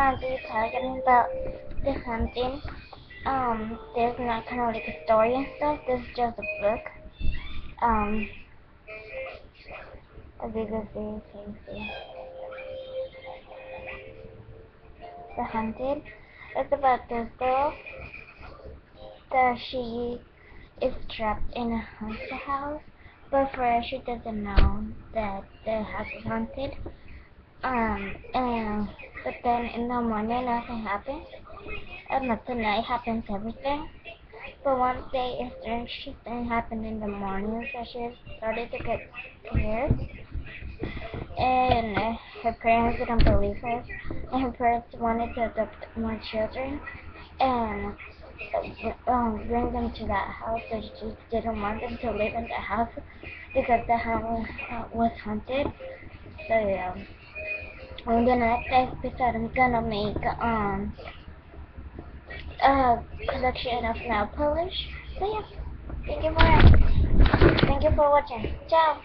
gonna be talking about the hunting. There's not kind of like a story and stuff. This is just a book. Um, as you can see, The Hunted. It's about this girl that she is trapped in a haunted house, but first she doesn't know that the house is haunted. And but then in the morning nothing happens, and at the night happens everything. But one day a strange thing happened in the morning, so she started to get scared. And her parents didn't believe her, and her parents wanted to adopt more children and bring them to that house. So she just didn't want them to live in the house because the house was haunted. So yeah. And the next episode, I'm gonna make a collection of nail polish. So yeah, thank you for watching. Ciao.